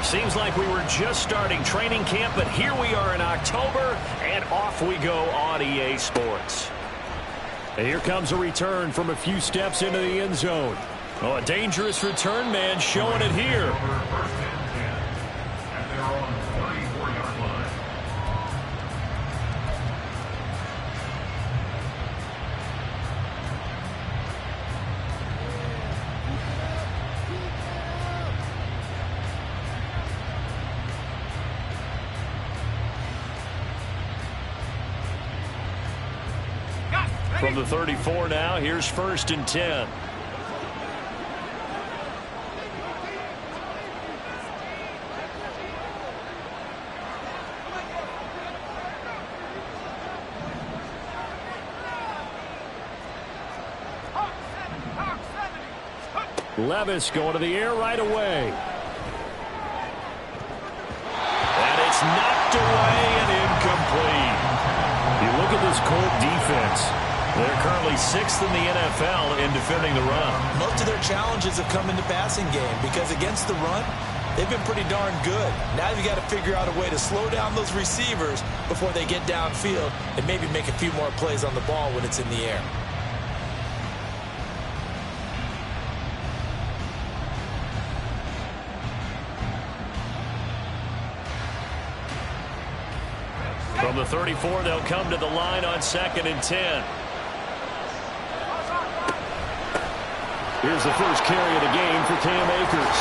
Seems like we were just starting training camp, but here we are in October, and off we go on EA Sports. And here comes a return from a few steps into the end zone. Oh, a dangerous return man showing it here. From the 34 now, here's 1st and 10. Levis going to the air right away. And it's knocked away and incomplete. You look at this Colt defense. They're currently 6th in the NFL in defending the run. Most of their challenges have come in the passing game because against the run, they've been pretty darn good. Now you've got to figure out a way to slow down those receivers before they get downfield and maybe make a few more plays on the ball when it's in the air. From the 34, they'll come to the line on 2nd and 10. Here's the first carry of the game for Cam Akers.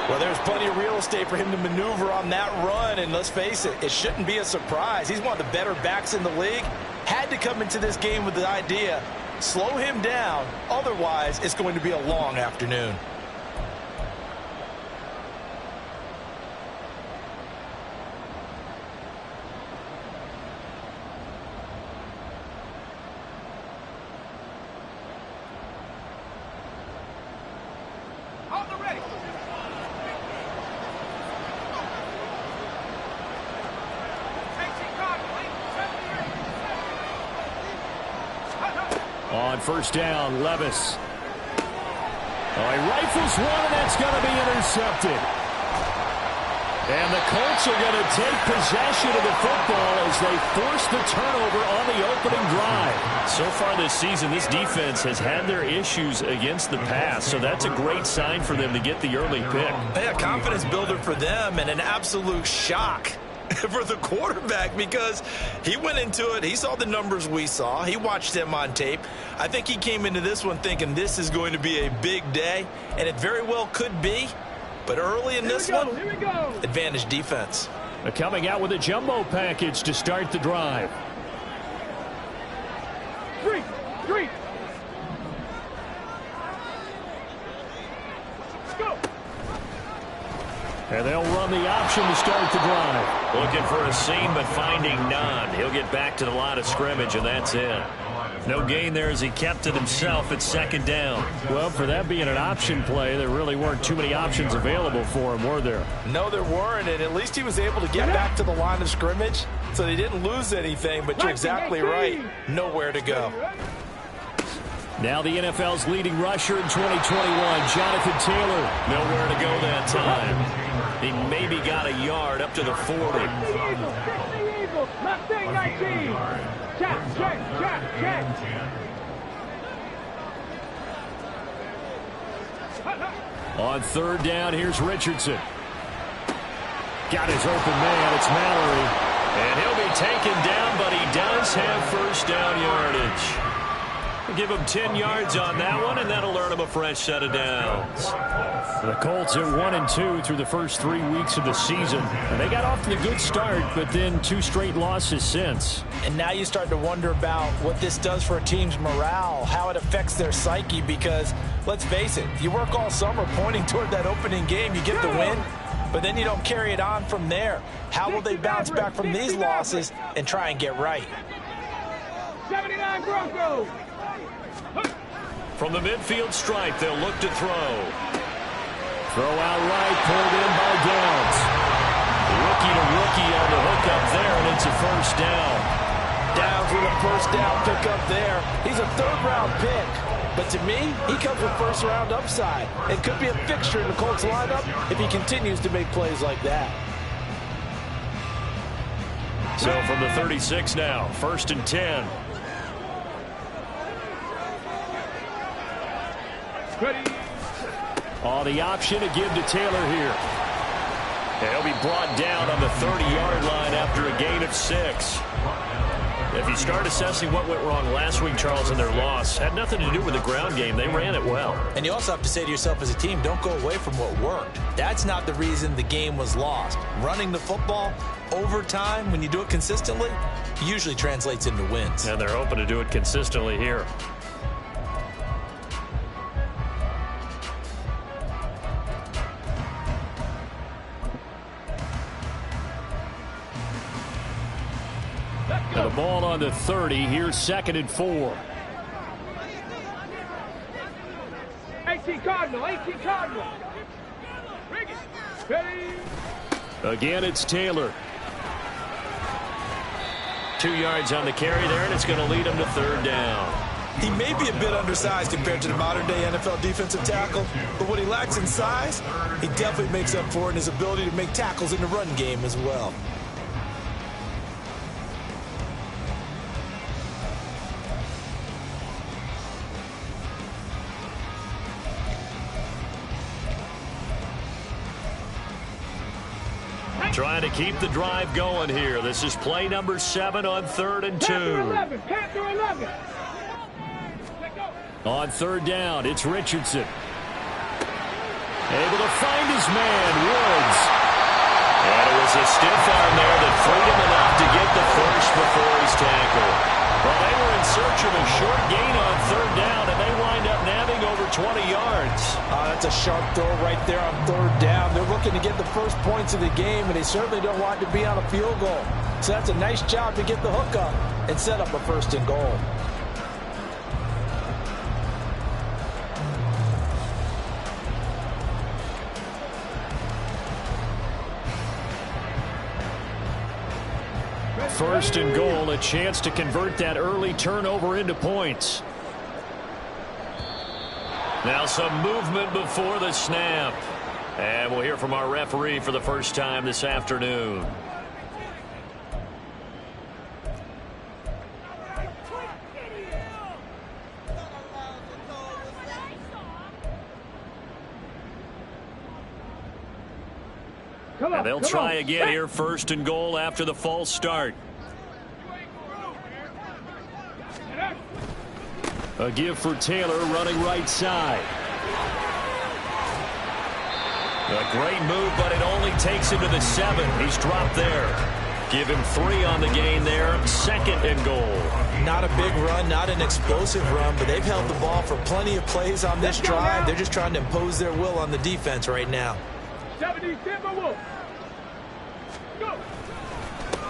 Well, there's plenty of real estate for him to maneuver on that run, and let's face it, it shouldn't be a surprise. He's one of the better backs in the league. Had to come into this game with the idea, slow him down, otherwise it's going to be a long afternoon. On 1st down, Levis. Oh, he rifles one, and that's going to be intercepted. And the Colts are going to take possession of the football as they force the turnover on the opening drive. So far this season, this defense has had their issues against the pass, so that's a great sign for them to get the early pick. Yeah, confidence builder for them and an absolute shock for the quarterback because he went into it. He saw the numbers we saw. He watched them on tape. I think he came into this one thinking this is going to be a big day, and it very well could be. But early in this one, advantage defense. They're coming out with a jumbo package to start the drive. Three. Let's go. And they'll run the option to start the drive. Looking for a seam, but finding none. He'll get back to the line of scrimmage, and that's it. No gain there as he kept it himself at 2nd down. Well, for that being an option play, there really weren't too many options available for him, were there? No, there weren't, and at least he was able to get back to the line of scrimmage, so they didn't lose anything, but you're exactly right. Nowhere to go. Now the NFL's leading rusher in 2021, Jonathan Taylor. Nowhere to go that time. He maybe got a yard up to the 40. On 3rd down, here's Richardson. Got his open man. It's Mallory. And he'll be taken down, but he does have 1st down yardage. Give him 10 yards on that one, and that'll earn him a fresh set of downs. The Colts are 1-2 through the first 3 weeks of the season. And they got off to a good start, but then 2 straight losses since. And now you start to wonder about what this does for a team's morale, how it affects their psyche, because let's face it, you work all summer pointing toward that opening game, you get the win, but then you don't carry it on from there. How will they bounce back from these losses and try and get right? 79 Broncos. From the midfield stripe, they'll look to throw. Throw out right, pulled in by Downs. Rookie to rookie on the hook up there, and it's a 1st down. Downs with a 1st down pick up there. He's a 3rd-round pick. But to me, he comes with first-round upside and could be a fixture in the Colts lineup if he continues to make plays like that. So from the 36 now, 1st and 10. Ready. On the option to give to Taylor here. And he'll be brought down on the 30-yard line after a gain of 6. If you start assessing what went wrong last week, Charles, in their loss, had nothing to do with the ground game. They ran it well. And you also have to say to yourself as a team, don't go away from what worked. That's not the reason the game was lost. Running the football over time, when you do it consistently, usually translates into wins. And they're hoping to do it consistently here. And the ball on the 30. Here's 2nd and 4. 18 Cardinal, 18 Cardinal. Bring it. Ready. Again, it's Taylor. 2 yards on the carry there, and it's going to lead him to 3rd down. He may be a bit undersized compared to the modern-day NFL defensive tackle, but what he lacks in size, he definitely makes up for it in his ability to make tackles in the run game as well. Trying to keep the drive going here. This is play number 7 on 3rd and 2. Panther 11, Panther 11. On 3rd down, it's Richardson. Able to find his man, Woods. And it was a stiff arm there that freed him enough to get the first before he's tackled. Well, they were in search of a short gain on 3rd down, and they wind up nabbing over 20 yards. That's a sharp throw right there on 3rd down. They're looking to get the first points of the game, and they certainly don't want to be on a field goal. So that's a nice job to get the hook up and set up a 1st and goal. First and goal, a chance to convert that early turnover into points. Now some movement before the snap. And we'll hear from our referee for the first time this afternoon. And they'll try again here, 1st and goal after the false start. A give for Taylor running right side. A great move, but it only takes him to the 7. He's dropped there. Give him 3 on the gain there. 2nd and goal. Not a big run, not an explosive run, but they've held the ball for plenty of plays on this drive. They're just trying to impose their will on the defense right now. 70, Timberwolves. Go.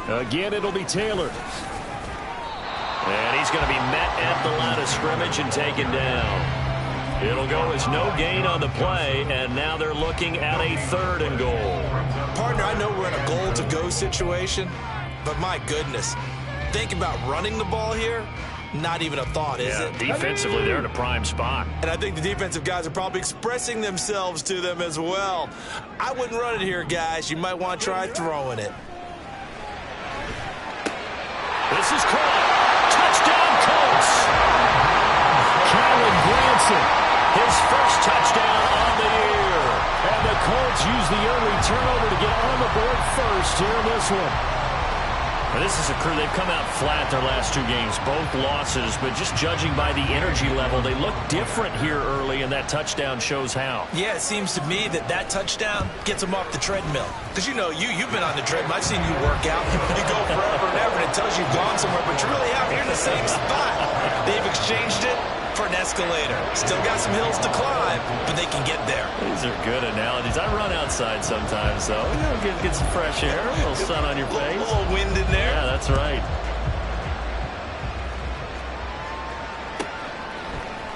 Again, it'll be Taylor. And he's going to be met at the line of scrimmage and taken down. It'll go as no gain on the play, and now they're looking at a 3rd and goal. Partner, I know we're in a goal-to-go situation, but my goodness, think about running the ball here. Not even a thought, is it? Defensively, they're in a prime spot. And I think the defensive guys are probably expressing themselves to them as well. I wouldn't run it here, guys. You might want to try throwing it. This is caught. Touchdown, Colts. Calvin Granson, his first touchdown on the year. And the Colts use the early turnover to get on the board first here in this one. And this is a crew, they've come out flat their last 2 games, both losses, but just judging by the energy level, they look different here early, and that touchdown shows how. Yeah, it seems to me that touchdown gets them off the treadmill. Because, you know, you've been on the treadmill. I've seen you work out. You go forever and ever, and it tells you you've gone somewhere, but you're really out here in the same spot. They've exchanged it for an escalator. Still got some hills to climb, but they can get there. These are good analogies. I run outside sometimes, though. You know, get some fresh air, a little sun on your face. A little wind in there. Yeah, that's right.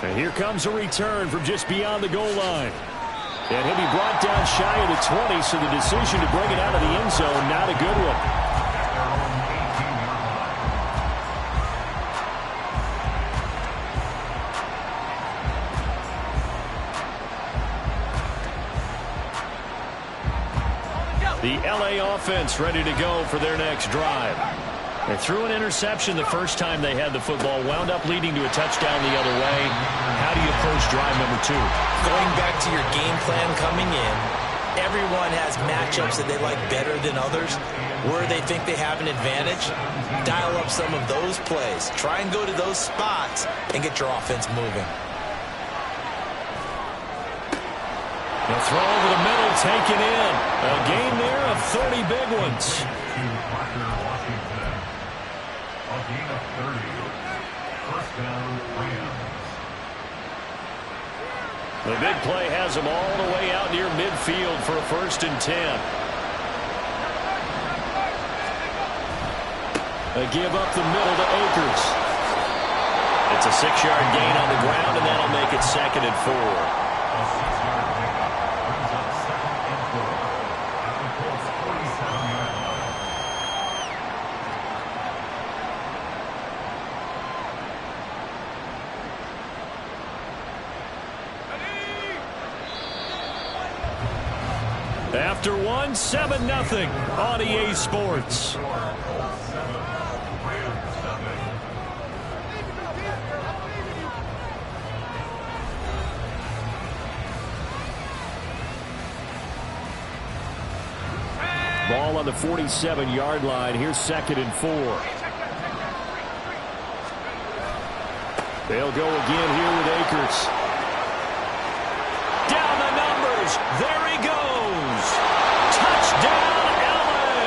And here comes a return from just beyond the goal line. And he'll be brought down shy of the 20, so the decision to bring it out of the end zone, not a good one. The LA offense ready to go for their next drive. They threw an interception the first time they had the football, wound up leading to a touchdown the other way. How do you approach drive number 2? Going back to your game plan coming in, everyone has matchups that they like better than others. Where they think they have an advantage, dial up some of those plays. Try and go to those spots and get your offense moving. The throw over the middle, taken in. A gain there of 30 big ones. A gain of 30. First down, Rams. The big play has them all the way out near midfield for a 1st and 10. They give up the middle to Akers. It's a 6-yard gain on the ground, and that'll make it 2nd and 4. A 6-yard pickup brings up 2nd and 4 at the Colts' 47-yard line. After one, 7-0 on EA Sports. Ball on the 47-yard line. Here's 2nd and 4. They'll go again here with Akers. Down the numbers. There he goes. Touchdown, LA.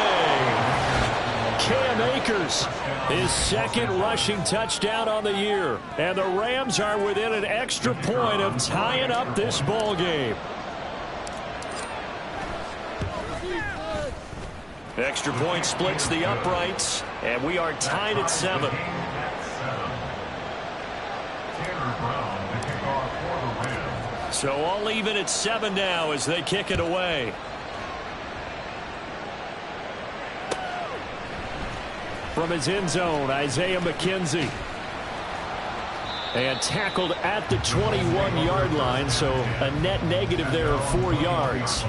Cam Akers, his 2nd rushing touchdown on the year. And the Rams are within an extra point of tying up this ball game. Extra point splits the uprights, and we are tied at 7. So all even at 7 now as they kick it away. From his end zone, Isaiah McKenzie. And tackled at the 21-yard line, so a net negative there of 4 yards.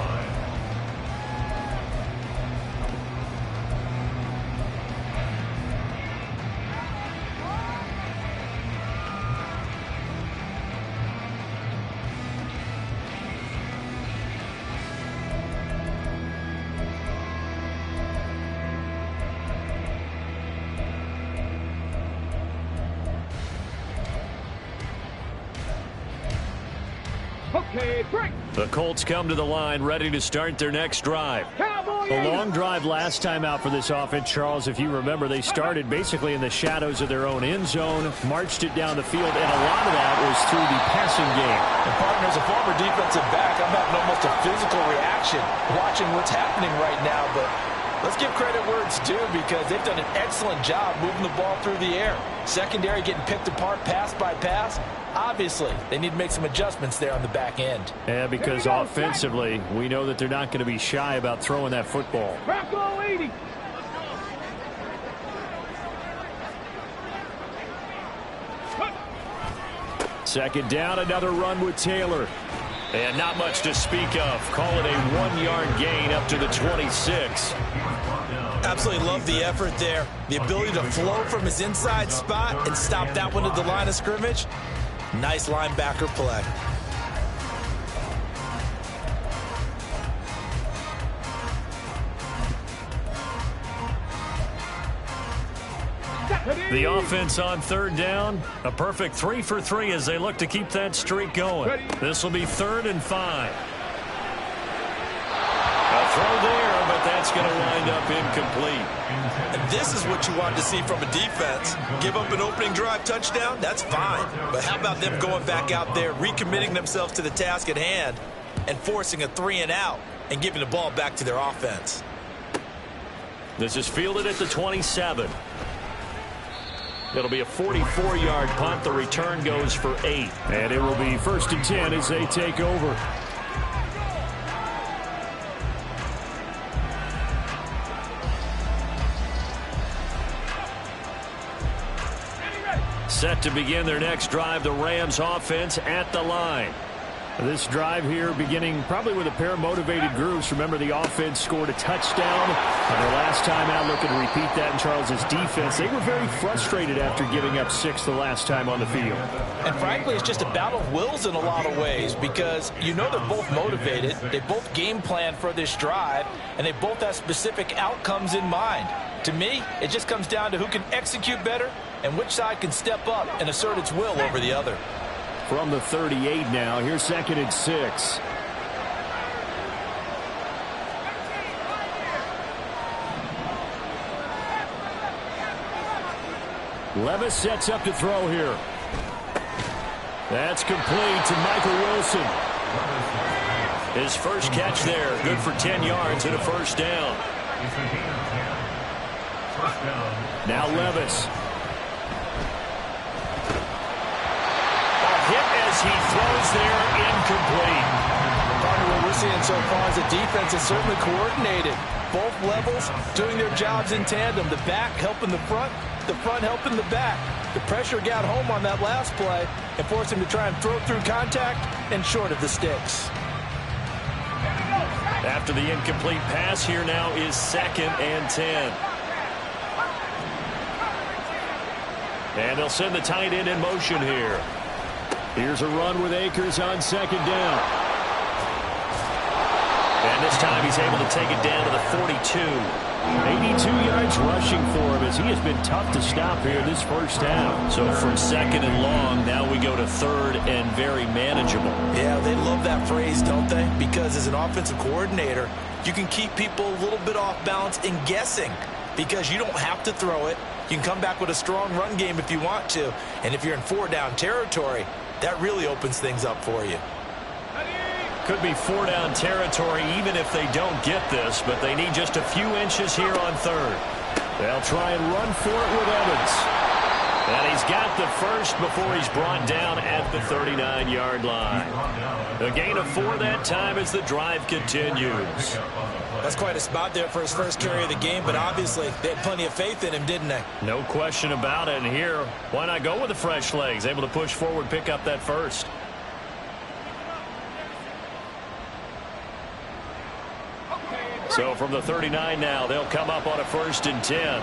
Okay, break. The Colts come to the line ready to start their next drive. Cowboy. The long drive last time out for this offense, Charles, if you remember, they started basically in the shadows of their own end zone, marched it down the field, and a lot of that was through the passing game. And partner, as a former defensive back, I'm having almost a physical reaction watching what's happening right now, but let's give credit where it's due because they've done an excellent job moving the ball through the air. Secondary getting picked apart pass by pass. Obviously, they need to make some adjustments there on the back end. Yeah, because offensively, we know that they're not going to be shy about throwing that football. Bronco 80. Second down, another run with Taylor. And not much to speak of. Call it a 1-yard gain up to the 26. Absolutely love the effort there. The ability to flow from his inside spot and stop that one at the line of scrimmage. Nice linebacker play. The offense on 3rd down. A perfect 3 for 3 as they look to keep that streak going. This will be 3rd and 5. A throw there, but that's going to wind up incomplete. And this is what you want to see from a defense. Give up an opening drive touchdown, that's fine. But how about them going back out there, recommitting themselves to the task at hand, and forcing a 3-and-out and giving the ball back to their offense. This is fielded at the 27. It'll be a 44-yard punt. The return goes for 8. And it will be 1st and 10 as they take over. Set to begin their next drive, the Rams offense at the line. This drive here beginning probably with a pair of motivated groups. Remember, the offense scored a touchdown on their last time out. Looking to repeat that in Charles's defense. They were very frustrated after giving up 6 the last time on the field. And frankly, it's just a battle of wills in a lot of ways because you know they're both motivated. They both game plan for this drive, and they both have specific outcomes in mind. To me, it just comes down to who can execute better and which side can step up and assert its will over the other. From the 38 now, here's 2nd and 6. Levis sets up to throw here. That's complete to Michael Wilson. His first catch there, good for 10 yards and a first down. Now Levis. He throws there, incomplete. Partner, what we're seeing so far is the defense is certainly coordinated. Both levels doing their jobs in tandem. The back helping the front helping the back. The pressure got home on that last play and forced him to try and throw through contact and short of the sticks. After the incomplete pass, here now is 2nd and 10. And they'll send the tight end in motion here. Here's a run with Akers on 2nd down. And this time he's able to take it down to the 42. 82 yards rushing for him as he has been tough to stop here this first half. So from 2nd and long, now we go to 3rd and very manageable. Yeah, they love that phrase, don't they? Because as an offensive coordinator, you can keep people a little bit off balance and guessing because you don't have to throw it. You can come back with a strong run game if you want to. And if you're in 4-down territory, that really opens things up for you. Could be 4-down territory even if they don't get this, but they need just a few inches here on 3rd. They'll try and run for it with Evans. And he's got the first before he's brought down at the 39-yard line. A gain of 4 that time as the drive continues. That's quite a spot there for his first carry of the game, but obviously they had plenty of faith in him, didn't they? No question about it. And here, why not go with the fresh legs? Able to push forward, pick up that first. So from the 39 now, they'll come up on a 1st and 10.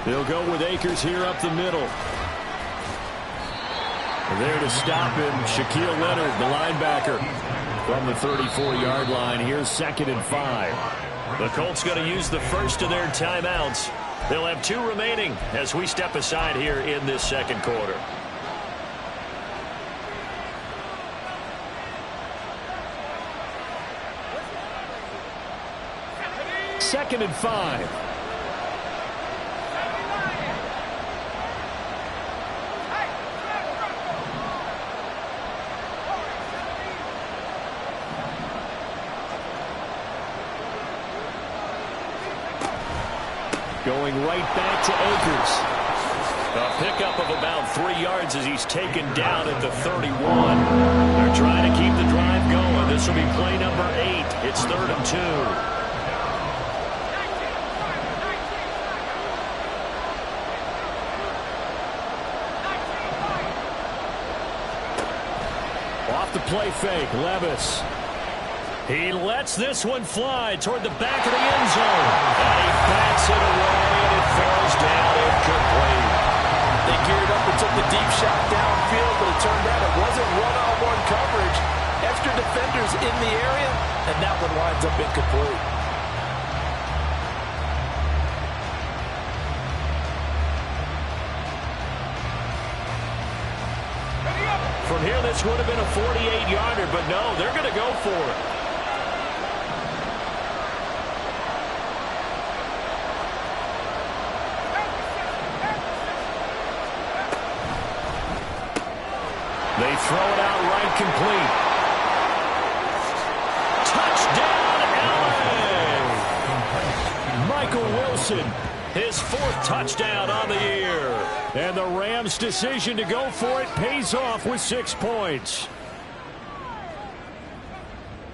They'll go with Akers here up the middle. There to stop him, Shaquille Leonard, the linebacker. From the 34-yard line, here's 2nd and 5. The Colts going to use the first of their timeouts. They'll have 2 remaining as we step aside here in this second quarter. 2nd and 5. Going right back to Akers. A pickup of about 3 yards as he's taken down at the 31. They're trying to keep the drive going. This will be play number 8. It's 3rd and 2. Off the play fake, Levis. He lets this one fly toward the back of the end zone. And he backs it away, and it falls down incomplete. They geared up and took the deep shot downfield, but it turned out it wasn't one-on-one coverage. Extra defenders in the area, and that one winds up incomplete. From here, this would have been a 48-yarder, but no, they're going to go for it. They throw it out right complete. Touchdown, LA! Michael Wilson, his 4th touchdown on the year. And the Rams' decision to go for it pays off with 6 points.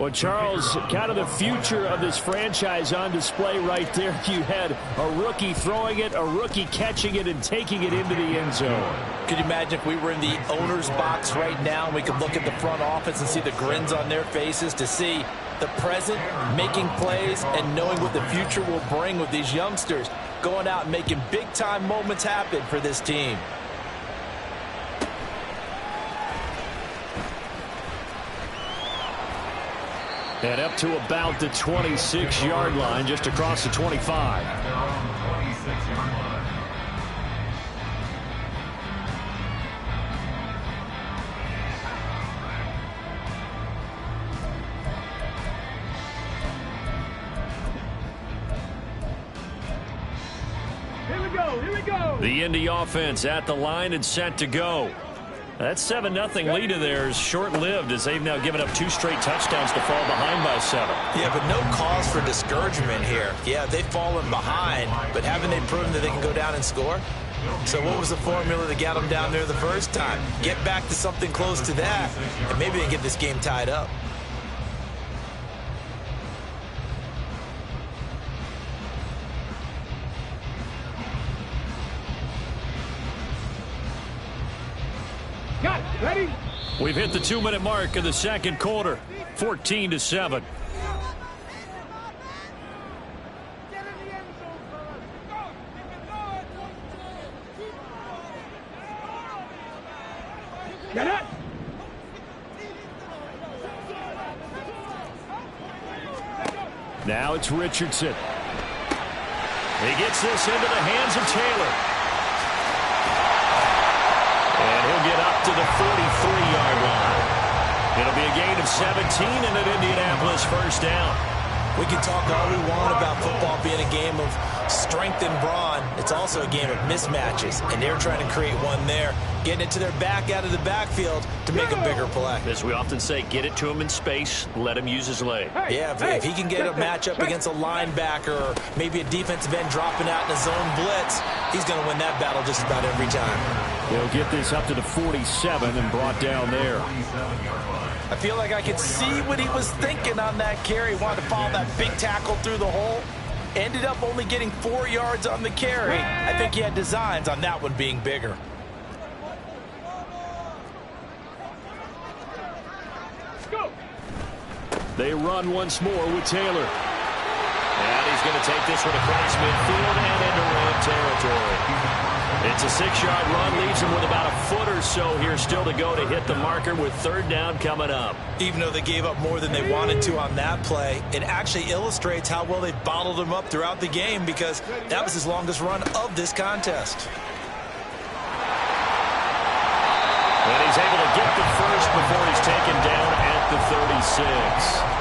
Well, Charles, kind of the future of this franchise on display right there. You had a rookie throwing it, a rookie catching it, and taking it into the end zone. Could you imagine if we were in the owner's box right now and we could look at the front office and see the grins on their faces to see the present making plays and knowing what the future will bring with these youngsters going out and making big-time moments happen for this team. And up to about the 26-yard line, just across the 25. They're on the 26-yard line. Here we go, here we go. The Indy offense at the line and set to go. That 7-0 lead of theirs short-lived as they've now given up 2 straight touchdowns to fall behind by 7. Yeah, but no cause for discouragement here. Yeah, they've fallen behind, but haven't they proven that they can go down and score? So what was the formula that got them down there the first time? Get back to something close to that, and maybe they get this game tied up. Got it, ready? We've hit the 2-minute mark of the second quarter, 14-7. Get it? Now it's Richardson. He gets this into the hands of Taylor. And he'll get up to the 43-yard line. It'll be a gain of 17 and an Indianapolis first down. We can talk all we want about football being a game of strength and brawn. It's also a game of mismatches, and they're trying to create one there, getting it to their back out of the backfield to make a bigger play. As we often say, get it to him in space, let him use his leg. Yeah, if he can get a matchup against a linebacker or maybe a defensive end dropping out in a zone blitz, he's going to win that battle just about every time. He'll get this up to the 47 and brought down there. 47-yard line. I feel like I could see what he was thinking on that carry. He wanted to follow that big tackle through the hole. Ended up only getting 4 yards on the carry. I think he had designs on that one being bigger. Go. They run once more with Taylor. And he's going to take this one across midfield and into Ram territory. It's a 6-yard run, leaves him with about a foot or so here still to go to hit the marker with third down coming up. Even though they gave up more than they wanted to on that play, it actually illustrates how well they bottled him up throughout the game because that was his longest run of this contest. And he's able to get the first before he's taken down at the 36.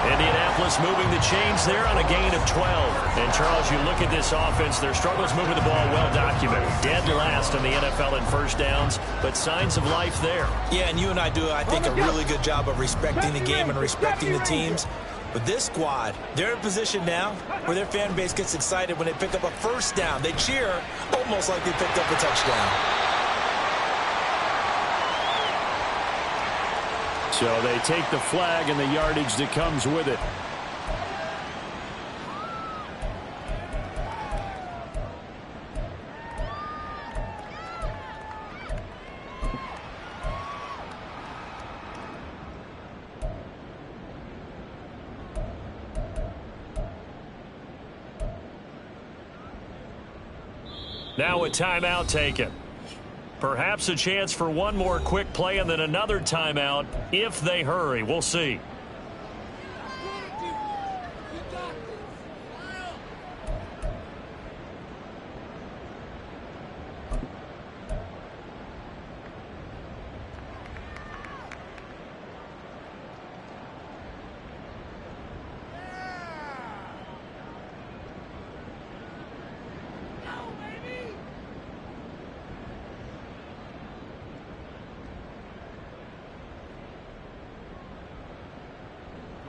Indianapolis moving the chains there on a gain of 12. And, Charles, you look at this offense, their struggles moving the ball well documented. Dead last in the NFL in first downs, but signs of life there. Yeah, and you and I do, I think, a really good job of respecting the game and respecting the teams. But this squad, they're in a position now where their fan base gets excited when they pick up a first down. They cheer almost like they picked up a touchdown. So they take the flag and the yardage that comes with it. Now a timeout taken. Perhaps a chance for one more quick play and then another timeout if they hurry. We'll see.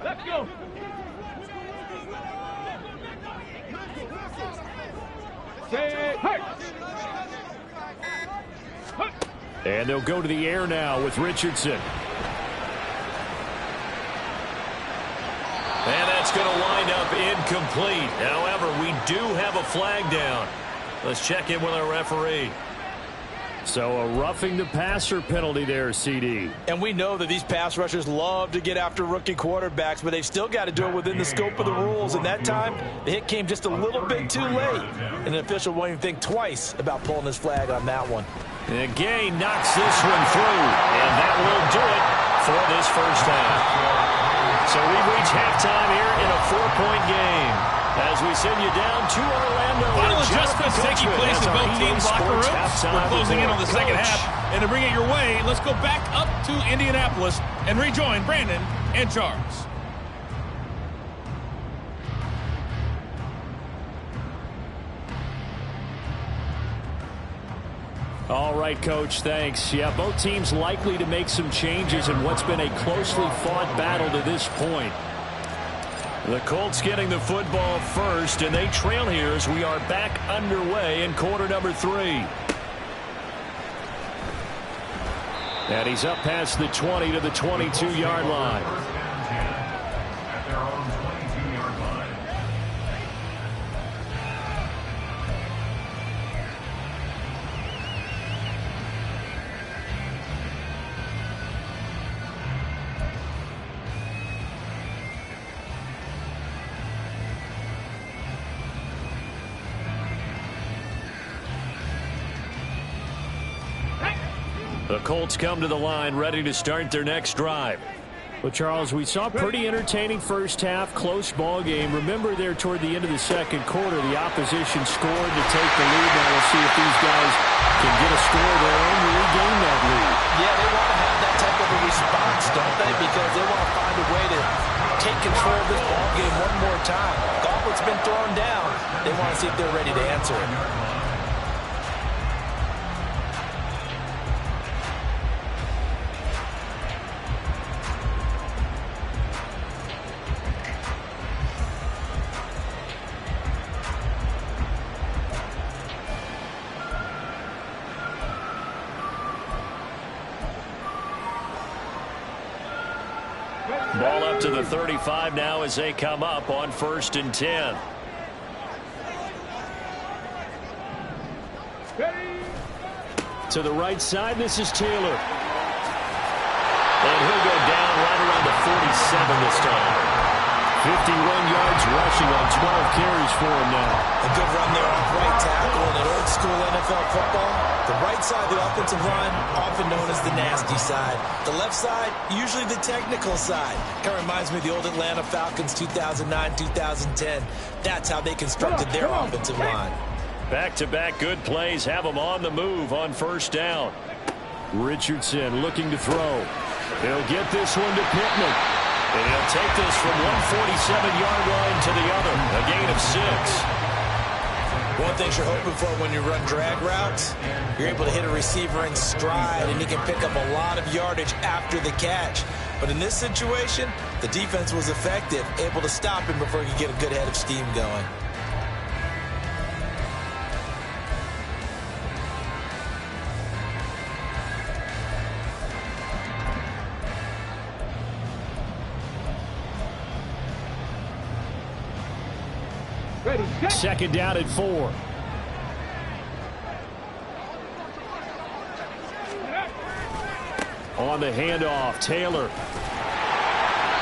Let's go. Say, hey. And they'll go to the air now with Richardson. going to wind up incomplete. However, we do have a flag down. Let's check in with our referee. So a roughing the passer penalty there, CD. And we know that these pass rushers love to get after rookie quarterbacks, but they've still got to do it within the scope of the rules. And that time, the hit came just a little bit too late. And an official won't even think twice about pulling his flag on that one. And Gain knocks this one through. And that will do it for this first half. So we've reached halftime here in a 4-point game. As we send you down to Orlando. Final adjustments taking place in both teams' locker rooms. We're closing in on the second half. And to bring it your way, let's go back up to Indianapolis and rejoin Brandon and Charles. All right, Coach, thanks. Yeah, both teams likely to make some changes in what's been a closely fought battle to this point. The Colts getting the football first, and they trail here as we are back underway in quarter number 3. And he's up past the 20 to the 22-yard line. At their own 22-yard line. The Colts come to the line ready to start their next drive. Well, Charles, we saw a pretty entertaining first half, close ball game. Remember there toward the end of the second quarter, the opposition scored to take the lead. Now we'll see if these guys can get a score there and regain that lead. Yeah, they want to have that type of a response, don't they? Because they want to find a way to take control of this ball game one more time. Gauntlet's been thrown down. They want to see if they're ready to answer it. Ball up to the 35 now as they come up on 1st and 10. To the right side, this is Taylor. And he'll go down right around the 47 this time. 51 yards rushing on 12 carries for him now. A good run there off right tackle in an old school NFL football. The right side of the offensive line, often known as the nasty side. The left side, usually the technical side. Kind of reminds me of the old Atlanta Falcons 2009-2010. That's how they constructed their offensive line. Back-to-back good plays have them on the move on 1st down. Richardson looking to throw. He'll get this one to Pittman. And he'll take this from 147-yard line to the other. A gain of 6. One thing you're hoping for when you run drag routes, you're able to hit a receiver in stride, and he can pick up a lot of yardage after the catch. But in this situation, the defense was effective, able to stop him before he could get a good head of steam going. Second down at 4. On the handoff, Taylor.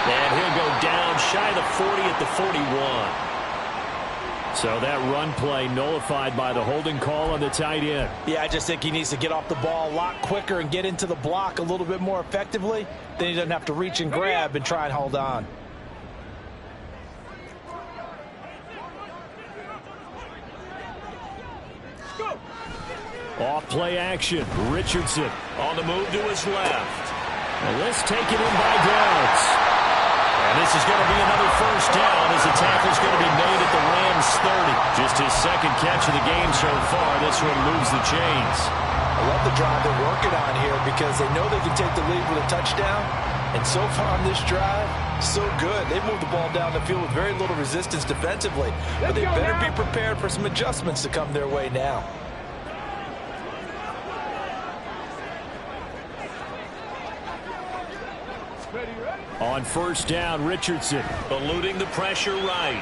And he'll go down shy of the 40 at the 41. So that run play nullified by the holding call on the tight end. Yeah, I just think he needs to get off the ball a lot quicker and get into the block a little bit more effectively. Then he doesn't have to reach and grab and try and hold on. Off play action. Richardson on the move to his left. And let's take it in by Downs. And this is going to be another first down as the tackle's going to be made at the Rams 30. Just his second catch of the game so far. This one moves the chains. I love the drive they're working on here because they know they can take the lead with a touchdown. And so far on this drive, so good. They moved the ball down the field with very little resistance defensively. But they better be prepared for some adjustments to come their way now. On first down, Richardson eluding the pressure right.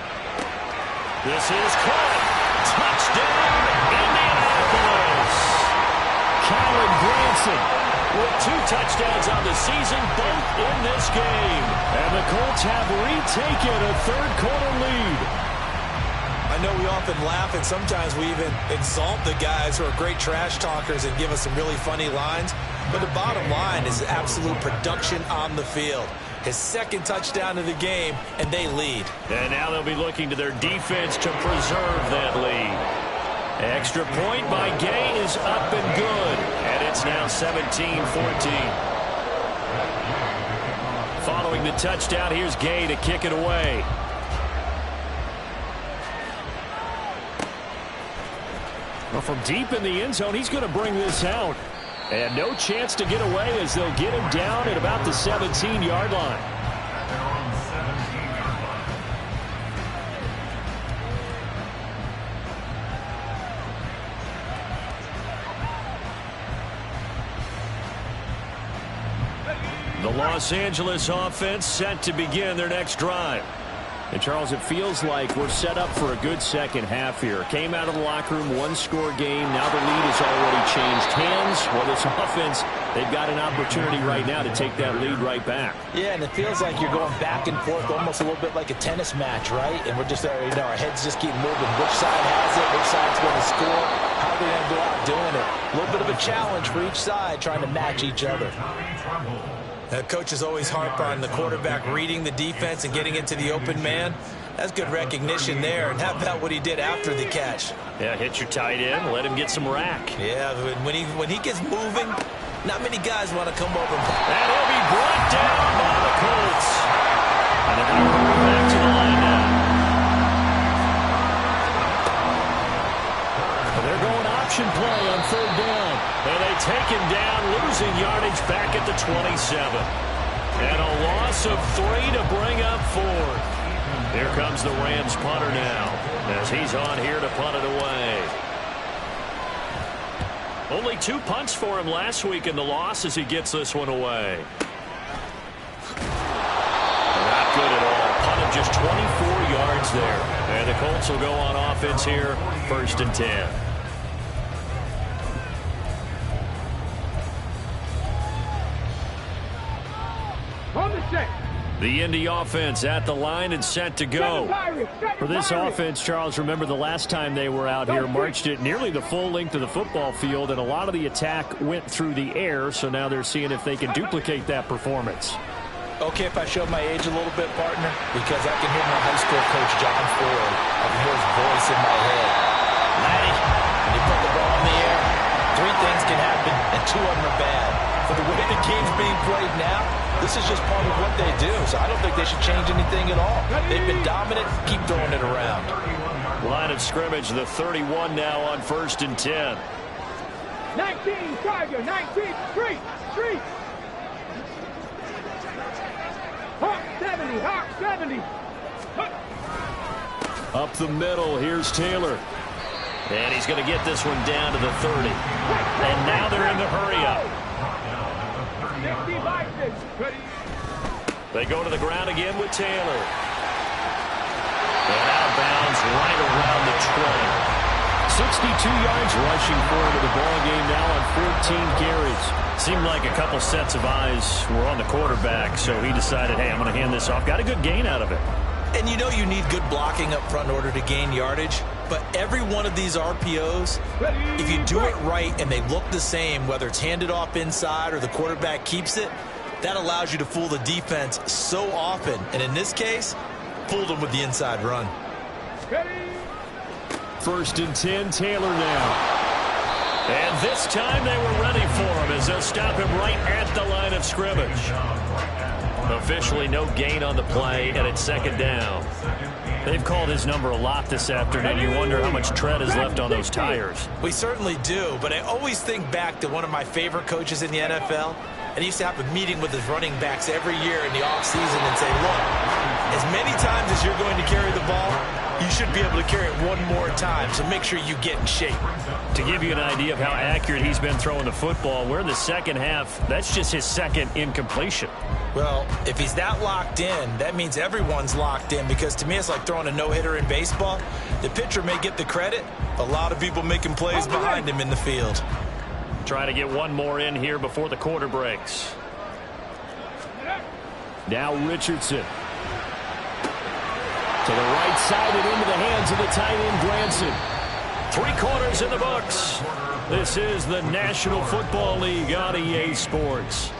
This is caught. Touchdown, Indianapolis. Colin Branson with 2 touchdowns on the season, both in this game. And the Colts have retaken a third-quarter lead. I know we often laugh, and sometimes we even exalt the guys who are great trash talkers and give us some really funny lines. But the bottom line is absolute production on the field. His 2nd touchdown of the game, and they lead. And now they'll be looking to their defense to preserve that lead. Extra point by Gay is up and good. And it's now 17-14. Following the touchdown, here's Gay to kick it away. Well, from deep in the end zone, he's going to bring this out. And no chance to get away as they'll get him down at about the 17-yard line. The Los Angeles offense set to begin their next drive. And, Charles, it feels like we're set up for a good second half here. Came out of the locker room, 1-score game. Now the lead has already changed hands. Well, this offense, they've got an opportunity right now to take that lead right back. Yeah, and it feels like you're going back and forth almost a little bit like a tennis match, right? And we're just, our heads just keep moving. Which side has it? Which side's going to score? How are they going to go out doing it? A little bit of a challenge for each side, trying to match each other. Coaches always harp on the quarterback reading the defense and getting into the open man. That's good recognition there. And how about what he did after the catch? Yeah, hit your tight end, let him get some rack. Yeah, when he gets moving, not many guys want to come over. And he'll be brought down by the Colts. And they're going to move back to the line now. They're going option play on third down. And they take him down, losing yardage back at the 27. And a loss of 3 to bring up 4. Here comes the Rams punter now, as he's on here to punt it away. Only 2 punts for him last week in the loss as he gets this one away. Not good at all. Punted just 24 yards there. And the Colts will go on offense here, 1st and 10. The Indy offense at the line and set to go. For this offense, Charles, remember the last time they were out here, marched it nearly the full length of the football field, and a lot of the attack went through the air, so now they're seeing if they can duplicate that performance. Okay, if I show my age a little bit, partner, because I can hear my high school coach, John Ford. I can hear his voice in my head. Laddie, when you put the ball in the air, 3 things can happen, and 2 of them are bad. For the way the game's being played now, this is just part of what they do, so I don't think they should change anything at all. They've been dominant. Keep throwing it around. Line of scrimmage, the 31 now on 1st and 10. 19, Tiger, 19, street. Hawk 70, Hawk 70. Up the middle, here's Taylor. And he's going to get this one down to the 30. And now they're in the hurry-up. They go to the ground again with Taylor. And out of bounds right around the 20. 62 yards rushing for him in the ball game now on 14 carries. Seemed like a couple sets of eyes were on the quarterback, so he decided, hey, I'm going to hand this off. Got a good gain out of it. And you know you need good blocking up front in order to gain yardage. But every one of these RPOs, if you do it right and they look the same, whether it's handed off inside or the quarterback keeps it, that allows you to fool the defense so often. And in this case, fooled them with the inside run. 1st and 10, Taylor now. And this time they were ready for him as they'll stop him right at the line of scrimmage. Officially no gain on the play, and it's 2nd down. They've called his number a lot this afternoon. You wonder how much tread is left on those tires. We certainly do, but I always think back to one of my favorite coaches in the NFL, and he used to have a meeting with his running backs every year in the offseason and say, look, as many times as you're going to carry the ball, you should be able to carry it one more time, so make sure you get in shape. To give you an idea of how accurate he's been throwing the football, we're in the second half. That's just his second incompletion. Well, if he's that locked in, that means everyone's locked in, because to me it's like throwing a no-hitter in baseball. The pitcher may get the credit, a lot of people making plays behind him in the field. Try to get one more in here before the quarter breaks. Now Richardson. To the right side and into the hands of the tight end, Granson. 3 quarters in the books. This is the National Football League on EA Sports.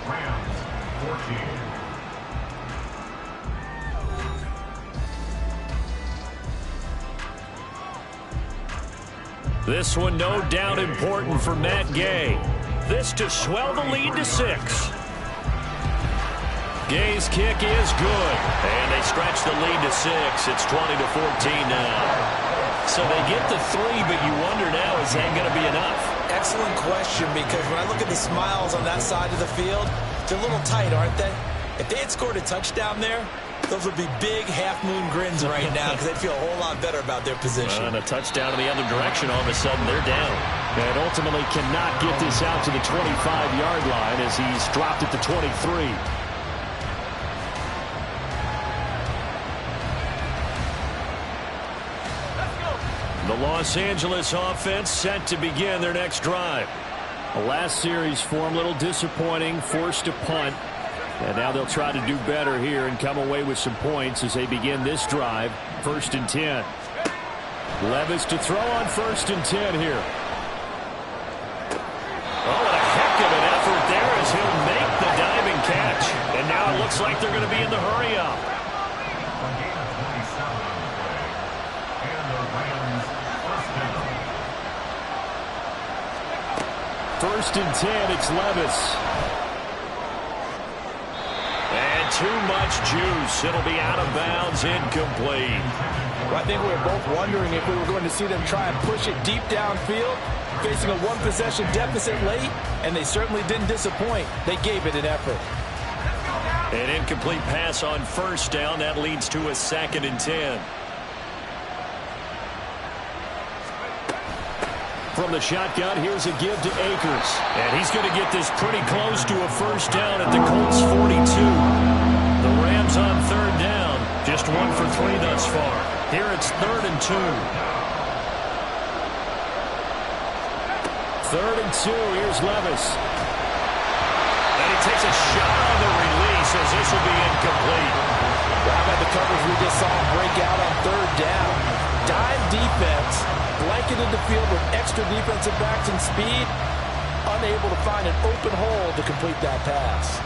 This one no doubt important for Matt Gay. This to swell the lead to 6. Gay's kick is good, and they stretch the lead to 6. It's 20-14 now. So they get the 3, but you wonder now, is that going to be enough? Excellent question, because when I look at the smiles on that side of the field, they're a little tight, aren't they? If they had scored a touchdown there, those would be big half-moon grins right now, because they'd feel a whole lot better about their position. And a touchdown in the other direction, all of a sudden they're down. And ultimately cannot get this out to the 25-yard line as he's dropped at the 23. The Los Angeles offense set to begin their next drive. The last series for them, a little disappointing, forced to punt. And now they'll try to do better here and come away with some points as they begin this drive. 1st and 10. Levis to throw on 1st and 10 here. Oh, what a heck of an effort there as he'll make the diving catch. And now it looks like they're going to be in the hurry up. First and 10, it's Levis. And too much juice. It'll be out of bounds, incomplete. Well, I think we were both wondering if we were going to see them try and push it deep downfield, facing a 1-possession deficit late, and they certainly didn't disappoint. They gave it an effort. An incomplete pass on 1st down. That leads to a 2nd and 10. From the shotgun, here's a give to Akers. And he's going to get this pretty close to a 1st down at the Colts 42. The Rams on 3rd down. Just 1 for 3 thus far. Here it's 3rd and 2. 3rd and 2. Here's Levis. And he takes a shot on the release as this will be incomplete. Well, how about the coverage we just saw break out on 3rd down? Dime defense, blanketed the field with extra defensive backs and speed, unable to find an open hole to complete that pass.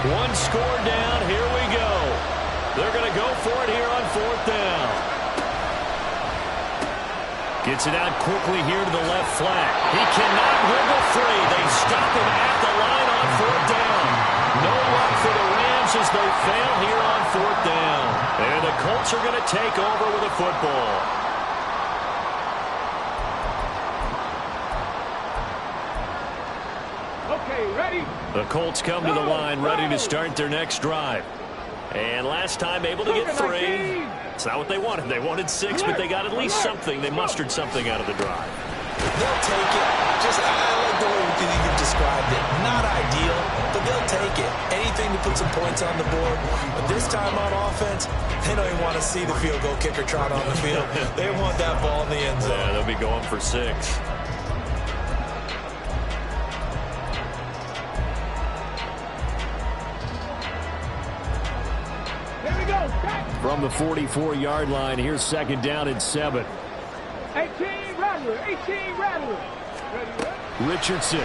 One score down. Here we go. They're going to go for it here on 4th down. Gets it out quickly here to the left flat. He cannot wiggle free. They stop him at the line on 4th down. No luck for the Rams as they fail here on 4th down. And the Colts are going to take over with a football. Okay, ready? The Colts come to the line ready to start their next drive. And last time able to get 3. It's not what they wanted. They wanted 6, but they got at least something. They mustered something out of the drive. They'll take it. I like the way you described it. Not ideal, but they'll take it. Anything to put some points on the board. But this time on offense, they don't even want to see the field goal kicker trot on the field. They want that ball in the end zone. Yeah, they'll be going for 6. From the 44-yard line, here's 2nd down and 7. 18 Rattler, 18 Rattler. Richardson.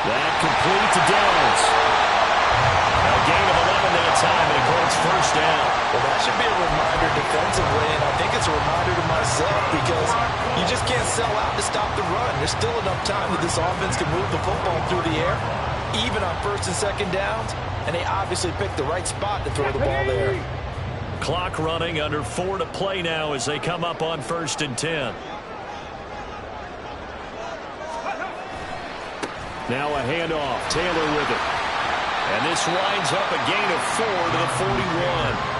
That complete to Downs. A gain of 11 that time, and it goes 1st down. Well, that should be a reminder defensively, and I think it's a reminder to myself because you just can't sell out to stop the run. There's still enough time that this offense can move the football through the air, even on 1st and 2nd downs, and they obviously picked the right spot to throw the ball there. Clock running, under 4 to play now as they come up on 1st and 10. Now a handoff. Taylor with it. And this winds up a gain of 4 to the 41.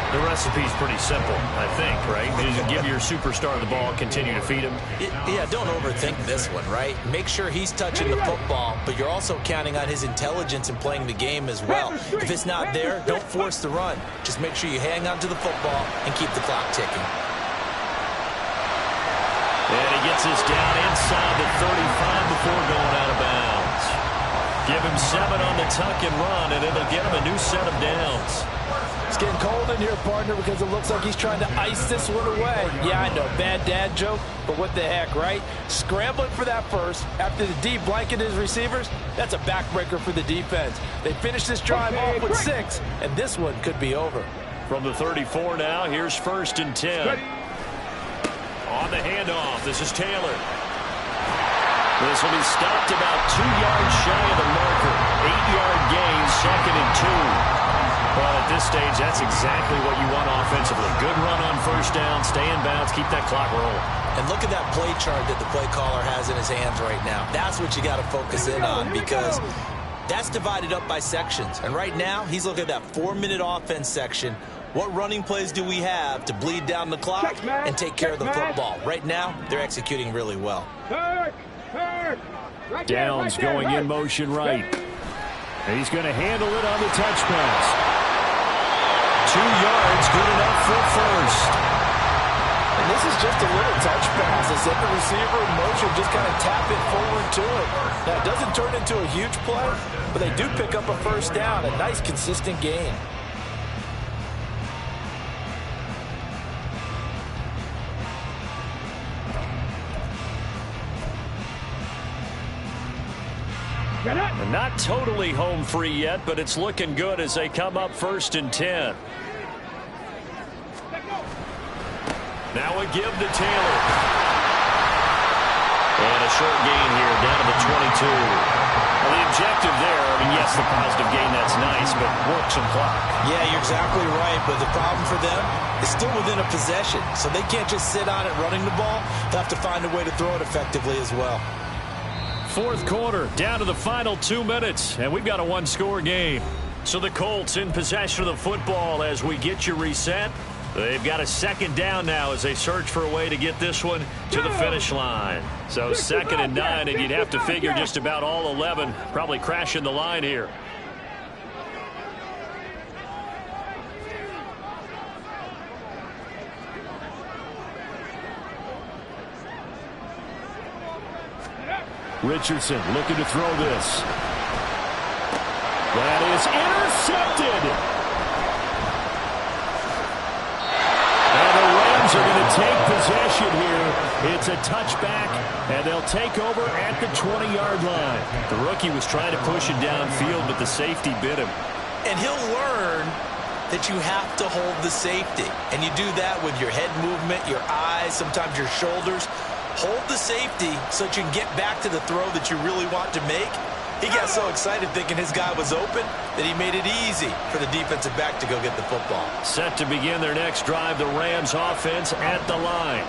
The recipe's pretty simple, I think, right? You just give your superstar the ball, continue to feed him. Yeah, don't overthink this one, right? Make sure he's touching the football, but you're also counting on his intelligence in playing the game as well. If it's not there, don't force the run. Just make sure you hang on to the football and keep the clock ticking. And he gets us down inside the 35 before going out of bounds. Give him 7 on the tuck and run, and it'll get him a new set of downs. It's getting cold in here, partner, because it looks like he's trying to ice this one away. Yeah, I know, bad dad joke, but what the heck, right? Scrambling for that first after the D blanketed his receivers, that's a backbreaker for the defense. They finished this drive off with 6, and this one could be over. From the 34 now, here's 1st and 10. On the handoff, this is Taylor. This will be stopped about 2 yards shy of the marker. 8-yard gain, 2nd and 2. Well, at this stage, that's exactly what you want offensively. Good run on 1st down, stay in bounds, keep that clock rolling. And look at that play chart that the play caller has in his hands right now. That's what you got to focus in on, because that's divided up by sections. And right now, he's looking at that 4-minute offense section. What running plays do we have to bleed down the clock and take care of the football? Right now, they're executing really well. Downs going in motion right. And he's going to handle it on the touch pass. 2 yards, good enough for 1st. And this is just a little touch pass. They set the receiver in motion, just kind of tap it forward to it. Now, it doesn't turn into a huge play, but they do pick up a 1st down, a nice, consistent gain. And not totally home free yet, but it's looking good as they come up 1st and 10. Now a give to Taylor. And a short gain here down to the 22. Well, the objective there, I mean, yes, the positive gain, that's nice, but work some clock. Yeah, you're exactly right, but the problem for them is still within a possession, so they can't just sit on it running the ball. They'll have to find a way to throw it effectively as well. 4th quarter, down to the final 2 minutes, and we've got a 1-score game. So the Colts in possession of the football as we get you reset. They've got a 2nd down now as they search for a way to get this one to the finish line. So 2nd and 9, and you'd have to figure just about all 11 probably crashing the line here. Richardson looking to throw this. That is intercepted. And the Rams are going to take possession here. It's a touchback, and they'll take over at the 20-yard line. The rookie was trying to push it downfield, but the safety bit him. And he'll learn that you have to hold the safety. And you do that with your head movement, your eyes, sometimes your shoulders. Hold the safety so that you can get back to the throw that you really want to make. He got so excited thinking his guy was open that he made it easy for the defensive back to go get the football. Set to begin their next drive, the Rams offense at the line.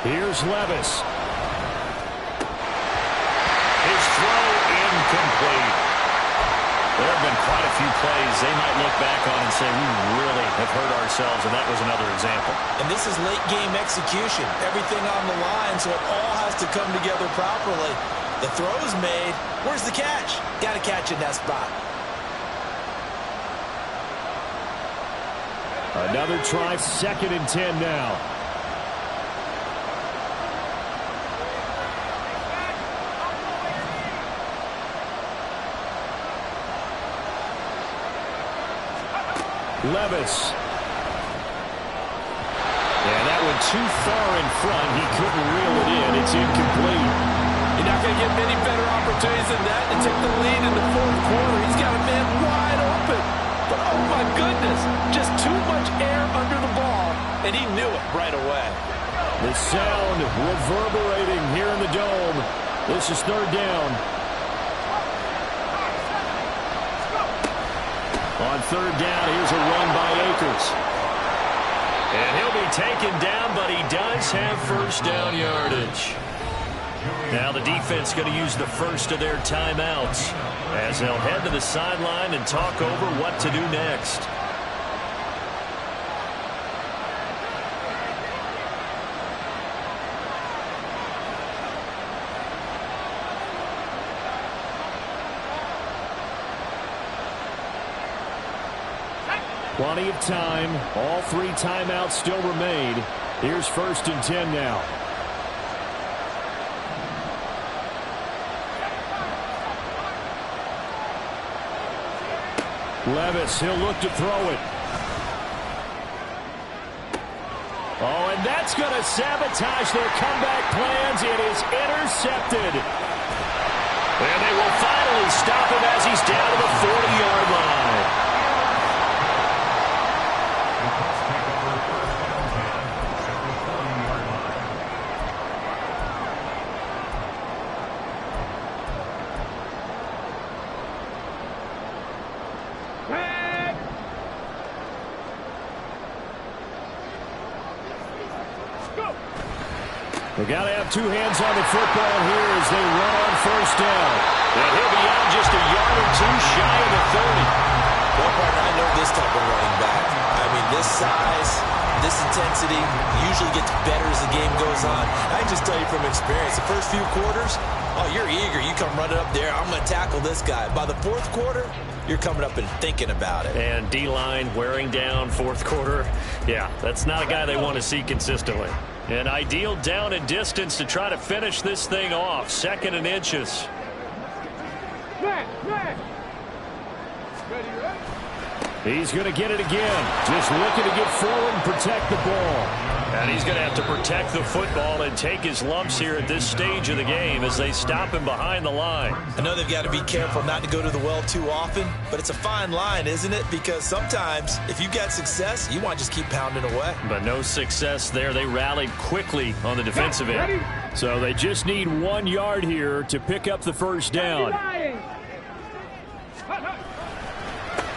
Here's Levis. His throw incomplete. There have been quite a few plays they might look back on and say, we really have hurt ourselves, and that was another example. And this is late-game execution. Everything on the line, so it all has to come together properly. The throw's made. Where's the catch? Got to catch in that spot. Another try, 2nd and 10 now. Levis. Yeah, that one too far in front. He couldn't reel it in. It's incomplete. You're not going to get many better opportunities than that to take the lead in the 4th quarter. He's got a man wide open. But, oh, my goodness, just too much air under the ball, and he knew it right away. The sound reverberating here in the dome. This is 3rd down. On third down. Here's a run by Akers. And he'll be taken down, but he does have first down yardage. Now the defense going to use the first of their timeouts as they'll head to the sideline and talk over what to do next. Plenty of time. All 3 timeouts still remain. Here's 1st and 10 now. Levis, he'll look to throw it. Oh, and that's going to sabotage their comeback plans. It is intercepted. And they will finally stop him as he's down to the 40-yard line. They got to have 2 hands on the football here as they run on first down. And he'll be out just a yard or 2 shy of the 30. Well, partner, I know this type of running back. I mean, this size, this intensity usually gets better as the game goes on. I can just tell you from experience, the first few quarters, oh, you're eager. You come running up there, I'm going to tackle this guy. By the 4th quarter, you're coming up and thinking about it. And D-line wearing down 4th quarter. Yeah, that's not a guy they want to see consistently. An ideal down and distance to try to finish this thing off. 2nd and inches. He's going to get it again. Just looking to get forward and protect the ball. And he's going to have to protect the football and take his lumps here at this stage of the game as they stop him behind the line. I know they've got to be careful not to go to the well too often, but it's a fine line, isn't it? Because sometimes if you got success, you want to just keep pounding away. But no success there. They rallied quickly on the defensive end. So they just need 1 yard here to pick up the first down.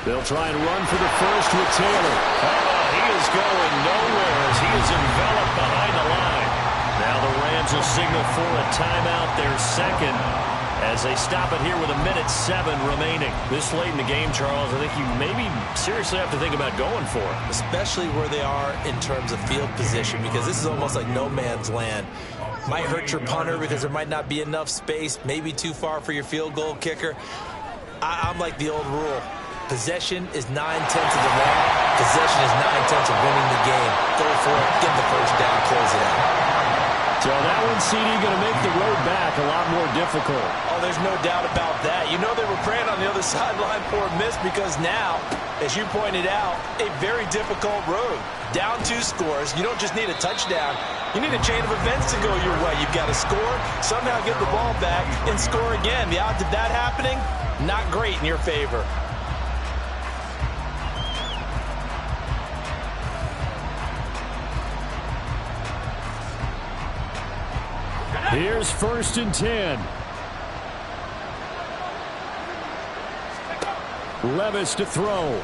They'll try and run for the first with Taylor. He is going nowhere as he is enveloped behind the line. Now the Rams will signal for a timeout, their 2nd, as they stop it here with 1:07 remaining. This late in the game, Charles, I think you maybe seriously have to think about going for it. Especially where they are in terms of field position, because this is almost like no man's land. Might hurt your punter because there might not be enough space, maybe too far for your field goal kicker. I'm like the old rule. Possession is 9/10 of the law. Possession is 9/10 of winning the game. Go for it. Get the first down. Close it out. So that one, CD, going to make the road back a lot more difficult. Oh, there's no doubt about that. You know they were praying on the other sideline for a miss because now, as you pointed out, a very difficult road. Down 2 scores. You don't just need a touchdown. You need a chain of events to go your way. You've got to score, somehow get the ball back, and score again. The odds of that happening, not great in your favor. Here's 1st and 10. Levis to throw.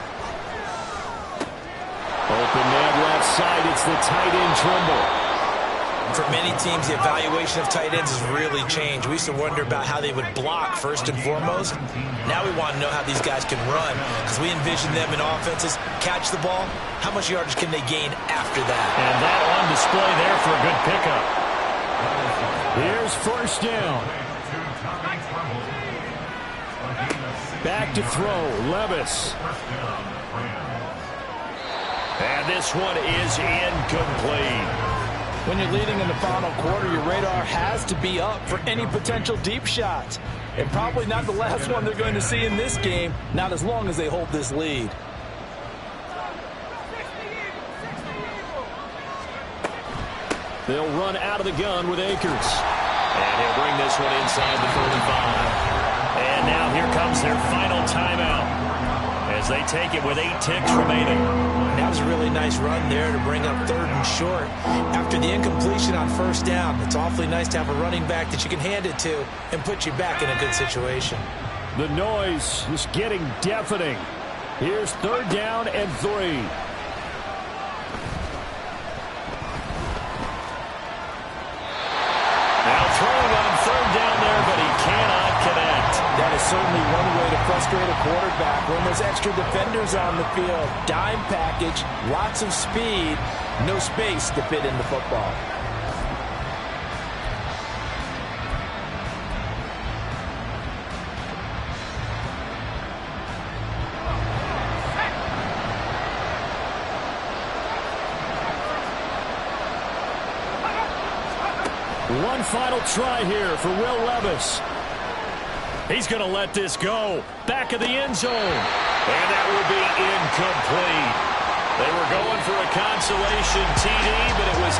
Open man left side. It's the tight end Trimble. For many teams, the evaluation of tight ends has really changed. We used to wonder about how they would block first and foremost. Now we want to know how these guys can run, because we envision them in offenses catch the ball. How much yardage can they gain after that? And that on display there for a good pickup. Here's 1st down. Back to throw. Levis. And this one is incomplete. When you're leading in the final quarter, your radar has to be up for any potential deep shots. And probably not the last one they're going to see in this game, not as long as they hold this lead. They'll run out of the gun with Akers. And he'll bring this one inside the 35. And now here comes their final timeout as they take it with 8 ticks remaining. That was a really nice run there to bring up 3rd and short. After the incompletion on 1st down, it's awfully nice to have a running back that you can hand it to and put you back in a good situation. The noise is getting deafening Here's 3rd down and 3. Now throwing on 3rd down there, but he cannot connect. That is certainly one way to frustrate a quarterback when there's extra defenders on the field. Dime package, lots of speed, no space to fit in the football. One final try here for Will Levis. He's going to let this go. Back of the end zone. And that will be incomplete. They were going for a consolation TD, but it was